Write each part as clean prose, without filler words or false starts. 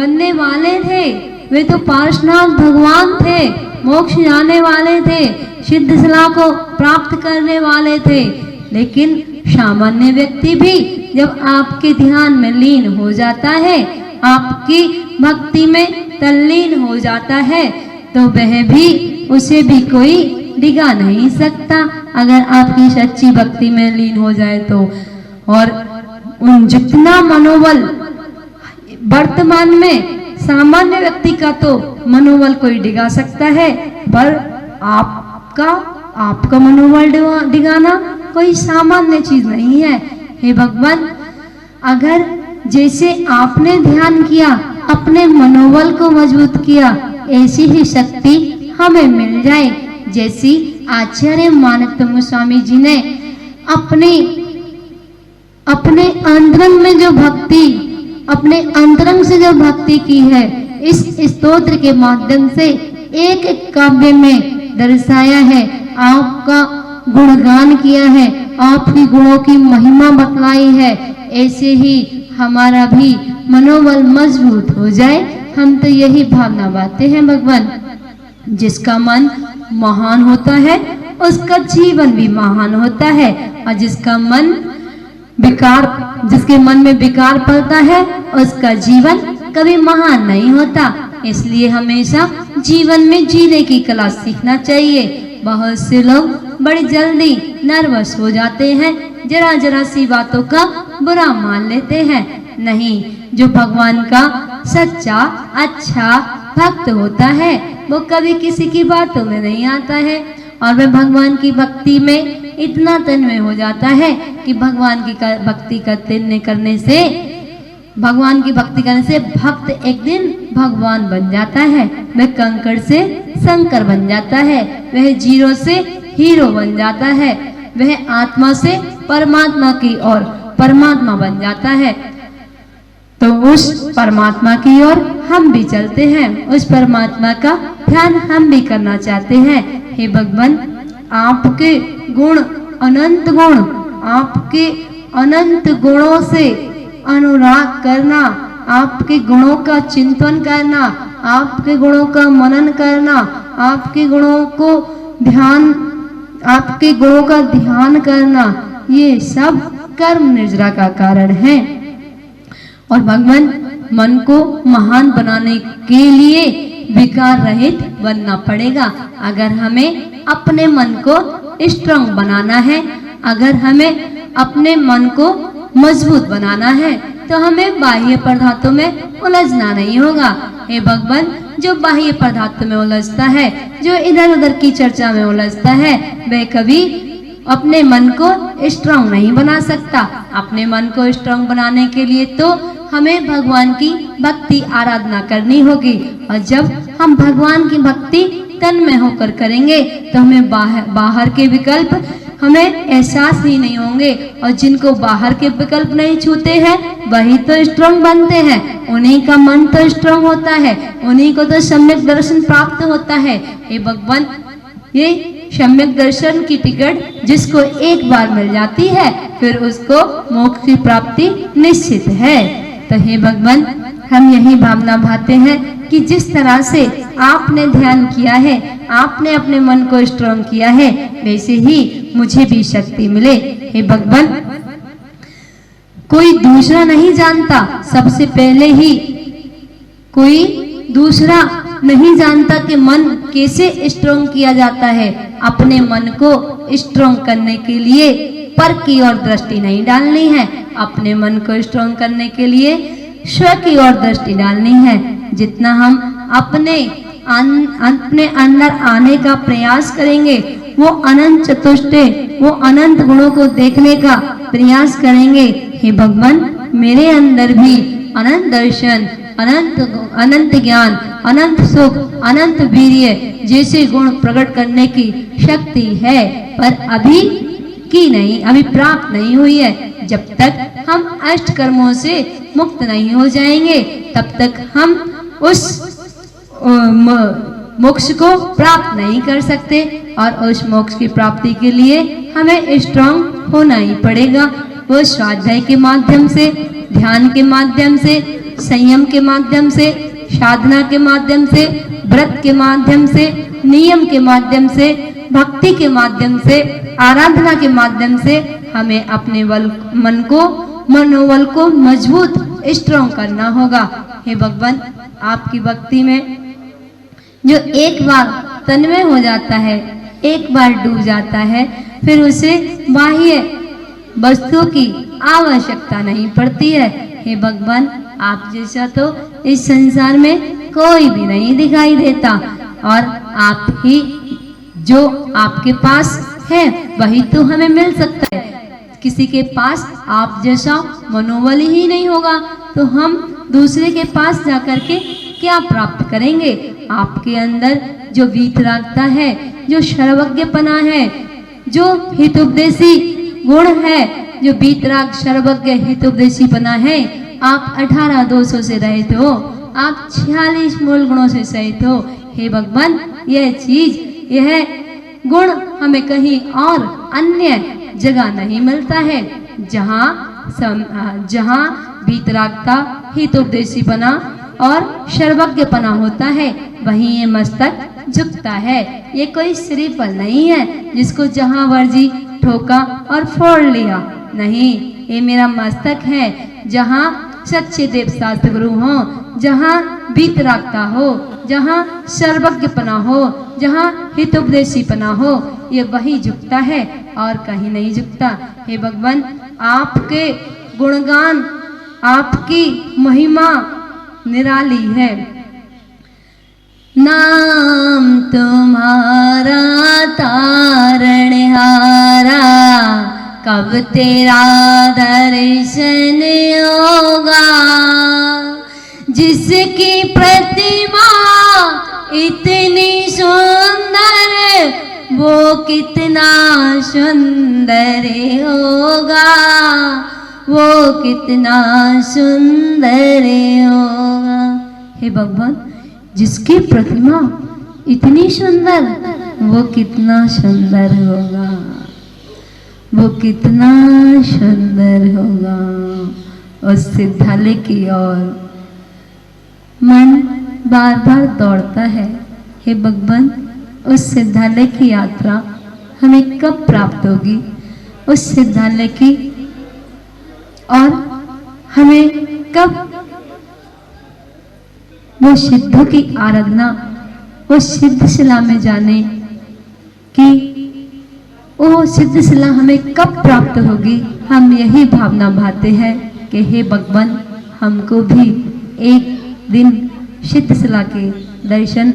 बनने वाले थे, वे तो पार्श्वनाथ भगवान थे, मोक्ष जाने वाले थे, सिद्ध सलाह को प्राप्त करने वाले थे। लेकिन सामान्य व्यक्ति भी जब आपके ध्यान में लीन हो जाता है, आपकी भक्ति में तल्लीन हो जाता है, तो वह भी, उसे भी कोई डिगा नहीं सकता अगर आपकी सच्ची भक्ति में लीन हो जाए तो। और उन जितना मनोबल वर्तमान में सामान्य व्यक्ति का तो मनोबल कोई डिगा सकता है, पर आपका मनोबल डिगाना कोई सामान्य चीज नहीं है। हे भगवान, अगर जैसे आपने ध्यान किया, अपने मनोबल को मजबूत किया, ऐसी ही शक्ति हमें मिल जाए जैसी आचार्य मानतम स्वामी जी ने अपने अंतरंग में जो भक्ति, अपने अंतरंग से जो भक्ति की है, इस स्तोत्र के माध्यम से एक एक काव्य में दर्शाया है, आपका गुणगान किया है, आपकी गुणों की महिमा बतलाई है। ऐसे ही हमारा भी मनोबल मजबूत हो जाए, हम तो यही भावना बातें हैं भगवान। जिसका मन महान होता है उसका जीवन भी महान होता है, और जिसके मन में विकार पलता है उसका जीवन कभी महान नहीं होता। इसलिए हमेशा जीवन में जीने की कला सीखना चाहिए। बहुत से लोग बड़ी जल्दी नर्वस हो जाते हैं, जरा जरा सी बातों का बुरा मान लेते हैं। नहीं, जो भगवान का सच्चा अच्छा भक्त होता है वो कभी किसी की बातों में नहीं आता है, और वह भगवान की भक्ति में इतना तन्मय हो जाता है कि भगवान की भक्ति करने से भक्त एक दिन भगवान बन जाता है। वह कंकड़ से शंकर बन जाता है, वह जीरो से हीरो बन जाता है, वह आत्मा से परमात्मा की ओर परमात्मा बन जाता है। तो उस परमात्मा की ओर हम भी चलते हैं, उस परमात्मा का ध्यान हम भी करना चाहते हैं। हे भगवान, आपके गुण अनंत गुण, आपके अनंत गुणों से अनुराग करना, आपके गुणों का चिंतन करना, आपके गुणों का मनन करना, आपके गुणों का ध्यान करना, ये सब कर्म निर्जरा का कारण है। और भगवान, मन को महान बनाने के लिए विकार रहित बनना पड़ेगा। अगर हमें अपने मन को स्ट्रांग बनाना है, अगर हमें अपने मन को मजबूत बनाना है, तो हमें बाह्य पदार्थों में उलझना नहीं होगा। हे भगवान, जो बाह्य पदार्थों में उलझता है, जो इधर उधर की चर्चा में उलझता है, वह कभी अपने मन को स्ट्रांग नहीं बना सकता। अपने मन को स्ट्रांग बनाने के लिए तो हमें भगवान की भक्ति आराधना करनी होगी, और जब हम भगवान की भक्ति तन में होकर करेंगे तो हमें बाहर के विकल्प हमें एहसास ही नहीं होंगे। और जिनको बाहर के विकल्प नहीं छूते हैं वही तो स्ट्रांग बनते हैं, उन्हीं का मन तो स्ट्रांग होता है, उन्हीं को तो सम्यक दर्शन प्राप्त होता है। हे भगवान, ये सम्यक दर्शन की टिकट जिसको एक बार मिल जाती है फिर उसको मोक्ष की प्राप्ति निश्चित है। तो हे भगवान, हम यही भावना भाते हैं कि जिस तरह से आपने ध्यान किया है, आपने अपने मन को स्ट्रांग किया है, वैसे ही मुझे भी शक्ति मिले। हे भगवान, कोई दूसरा नहीं जानता, सबसे पहले ही कोई दूसरा नहीं जानता कि मन कैसे स्ट्रांग किया जाता है। अपने मन को स्ट्रांग करने के लिए पर की ओर दृष्टि नहीं डालनी है, अपने मन को स्ट्रांग करने के लिए स्व की ओर दृष्टि डालनी है। जितना हम अपने अंदर आने का प्रयास करेंगे, वो अनंत चतुष्टय, वो अनंत गुणों को देखने का प्रयास करेंगे। हे भगवान, मेरे अंदर भी अनंत दर्शन, अनंत ज्ञान, अनंत सुख, अनंत वीर्य जैसे गुण प्रकट करने की शक्ति है, पर अभी प्राप्त नहीं हुई है। जब तक हम अष्ट कर्मों से मुक्त नहीं हो जाएंगे, तब तक हम उस मोक्ष को प्राप्त नहीं कर सकते। और उस मोक्ष की प्राप्ति के लिए हमें स्ट्रांग होना ही पड़ेगा। वो स्वाध्याय के माध्यम से, ध्यान के माध्यम से, संयम के माध्यम से, साधना के माध्यम से, व्रत के माध्यम से, नियम के माध्यम से, भक्ति के माध्यम से, आराधना के माध्यम से हमें अपने मनोबल को मजबूत स्ट्रॉन्ग करना होगा। हे भगवान, आपकी भक्ति में जो एक बार तन्मय हो जाता है, एक बार डूब जाता है, फिर उसे बाह्य वस्तुओं की आवश्यकता नहीं पड़ती है। हे भगवान, आप जैसा तो इस संसार में कोई भी नहीं दिखाई देता, और आप ही जो आपके पास है वही तो हमें मिल सकता है। किसी के पास आप जैसा मनोबल ही नहीं होगा तो हम दूसरे के पास जाकर के क्या प्राप्त करेंगे। आपके अंदर जो वीतरागता है, जो सर्वज्ञपना है, जो हितोपदेशी गुण है, जो वीतराग सर्वज्ञ हितोपदेशीपना है, आप 18 दोषों से रहित हो, आप 46 मूल गुणों से सहित हो। हे भगवान, यह चीज, यह गुण हमें कहीं और अन्य जगह नहीं मिलता है। जहाँ वीतरागता, हितोपदेशीपना और सर्वज्ञपना होता है, वहीं ये मस्तक झुकता है। ये कोई श्रीफल नहीं है जिसको जहां वर्जी ठोका और फोड़ लिया, नहीं, ये मेरा मस्तक है जहां सच्चे देव शास्त्र गुरु हो, जहां वीतरागता हो, जहां सर्वज्ञपना हो, जहां हितोपदेशीपना हो, ये वही झुकता है और कहीं नहीं झुकता। हे भगवान, आपके गुणगान, आपकी महिमा निराली है। नाम तुम्हारा तारणहारा, कब तेरा दर्शन होगा। जिसकी प्रतिमा इतनी सुंदर, वो कितना सुंदर होगा, वो कितना सुंदर होगा। हे भगवान, जिसकी प्रतिमा इतनी सुंदर, वो कितना सुंदर होगा, वो कितना सुंदर होगा। उस सिद्धालय की ओर मन बार बार दौड़ता है। हे भगवान, उस सिद्धालय की यात्रा हमें कब प्राप्त होगी, उस सिद्धालय की, और हमें कब वो सिद्धों की आराधना, वो सिद्धशिला में जाने की, वो सिद्धशिला हमें कब प्राप्त होगी। हम यही भावना भाते हैं कि हे भगवान, हमको भी एक दिन सिद्धशिला के दर्शन,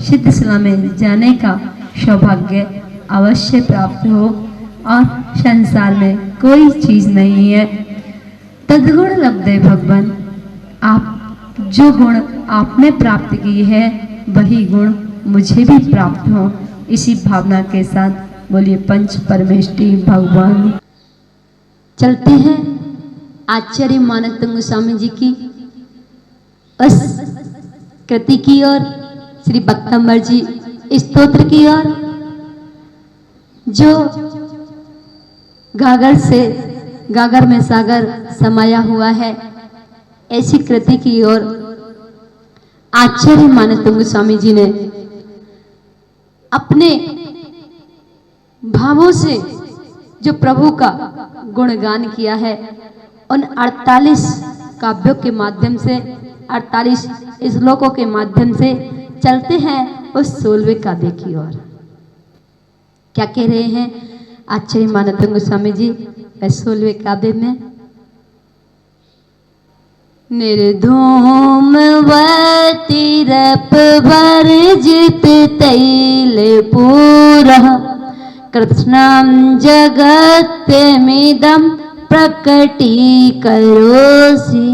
सिद्धशिला में जाने का सौभाग्य अवश्य प्राप्त हो। और संसार में कोई चीज नहीं है तद्गुण लब्धे भगवान, आप जो गुण आपने प्राप्त की है वही गुण मुझे भी प्राप्त हो। इसी भावना के साथ बोलिए पंच परमेष्टि भगवान। चलते हैं आचार्य मानवतंग गोस्वामी जी की उस कृति की ओर, श्री भक्तंबर जी स्तोत्र की ओर, जो गागर में सागर समाया हुआ है। ऐसी कृति की ओर आचार्य मानवतंग गोस्वामी जी ने अपने भावों से जो प्रभु का गुणगान किया है, उन 48 काव्यों के माध्यम से, 48 श्लोकों के माध्यम से चलते हैं उस 16वें काव्य की ओर। क्या कह रहे हैं आचार्य मानवतंग गोस्वामी जी 16वें काव्य में? निर्धूम वतिरप वर्जित तैल पूरा, कृष्णं जगत्यमिदं प्रकटीकरोसि,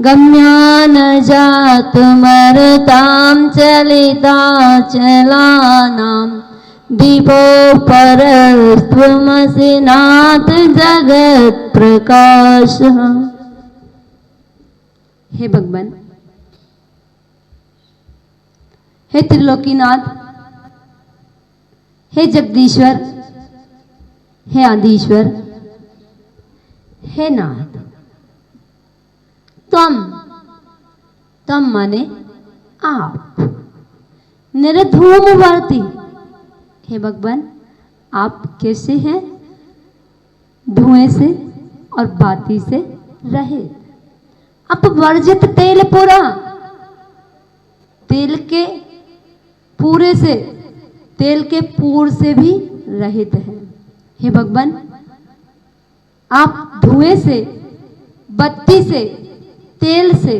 गम्यान जातुमर्तां चलिताचलानां, दीपो परस्त्वमसि नाथ जगत्प्रकाशः। हे भगवान, हे त्रिलोकीनाथ, हे जगदीश्वर, हे आदिश्वर, हे नाथ, तुम तम माने आप। निर्धूमवर्ती, हे भगवान आप कैसे हैं? धुएं से और बाती से रहित। अपवर्जित तेल पूरा, तेल के पूरे से, तेल के पूर से भी रहित है। हे भगवान आप धुएं से, बत्ती से, तेल से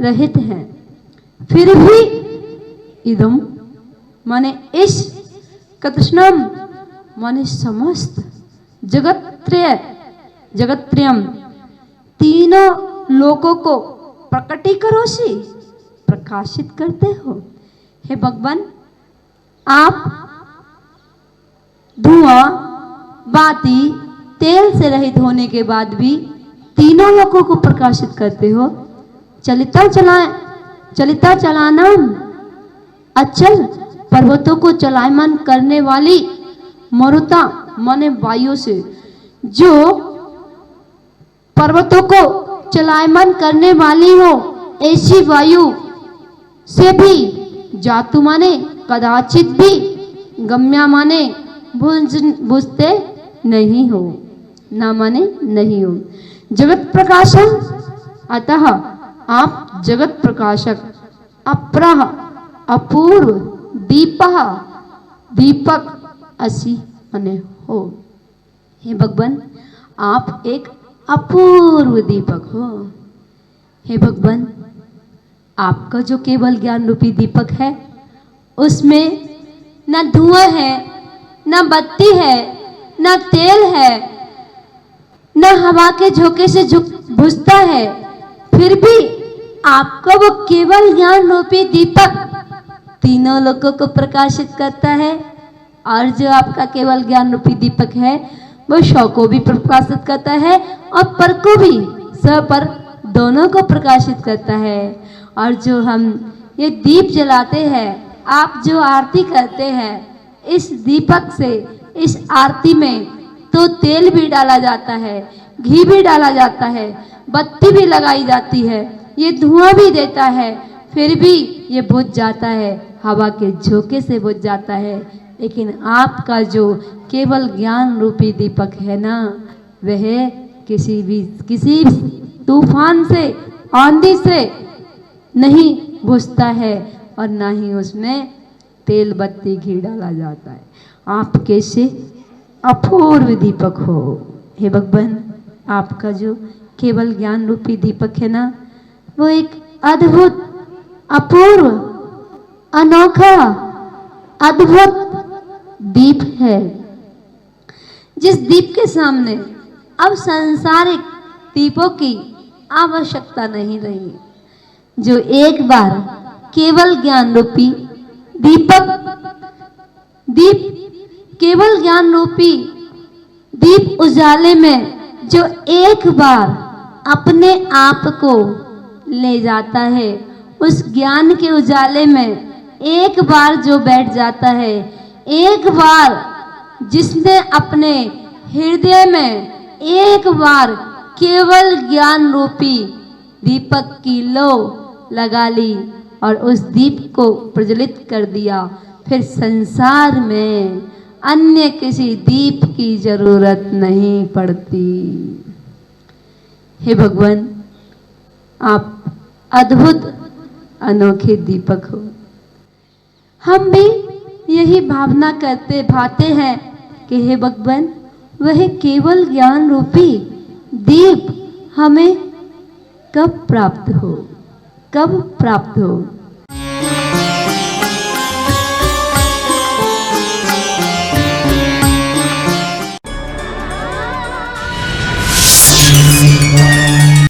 रहित हैं, फिर भी इदम माने इस, कृष्णम माने समस्त, जगत्त्रय, जगत्त्रयम तीनों लोकों को प्रकटीकरोषि प्रकाशित करते हो। हे भगवान आप धुआं, बाती, तेल से रहित होने के बाद भी तीनों लोकों को प्रकाशित करते हो। चलिता चलाना अचल पर्वतों को चलायमान करने वाली मरुता माने वायु से, जो पर्वतों को चलायमान करने वाली हो, ऐसी वायु से भी जातु माने कदाचित भी, गम्या माने बुझते नहीं हो, ना माने नहीं हो। जगत प्रकाशम अतः आप जगत प्रकाशक, अप्रह अपूर्व, दीपः दीपक असी माने हो। हे भगवान आप एक अपूर्व दीपक हो। हे भगवान आपका जो केवल ज्ञान रूपी दीपक है उसमें न धुआं है, न बत्ती है, न तेल है, न हवा के झोंके से बुझता है, फिर भी आपका वो केवल ज्ञान रूपी दीपक तीनों लोगों को प्रकाशित करता है। और जो आपका केवल ज्ञान रूपी दीपक है वो शव को भी प्रकाशित करता है और पर को भी, स पर दोनों को प्रकाशित करता है। और जो हम ये दीप जलाते हैं, आप जो आरती करते हैं, इस दीपक से, इस आरती में तो तेल भी डाला जाता है, घी भी डाला जाता है, बत्ती भी लगाई जाती है, ये धुआं भी देता है, फिर भी ये बुझ जाता है, हवा के झोंके से बुझ जाता है। लेकिन आपका जो केवल ज्ञान रूपी दीपक है ना, वह किसी तूफान से, आंधी से नहीं बुझता है और ना ही उसमें तेल, बत्ती, घी डाला जाता है। आप कैसे अपूर्व दीपक हो। हे भगवान आपका जो केवल ज्ञान रूपी दीपक है ना, वो एक अद्भुत, अपूर्व, अनोखा, अद्भुत दीप है, जिस दीप के सामने अब सांसारिक दीपों की आवश्यकता नहीं रही। जो एक बार केवल ज्ञान रूपी केवल ज्ञान रूपी दीप उजाले में जो एक बार अपने आप को ले जाता है, उस ज्ञान के उजाले में एक बार जो बैठ जाता है, एक बार जिसने अपने हृदय में एक बार केवल ज्ञान रूपी दीपक की लो लगा ली और उस दीप को प्रज्वलित कर दिया, फिर संसार में अन्य किसी दीप की जरूरत नहीं पड़ती। हे भगवान आप अद्भुत अनोखे दीपक हो। हम भी यही भावना करते भाते हैं कि हे भगवान वह केवल ज्ञान रूपी दीप हमें कब प्राप्त हो, कब प्राप्त हो।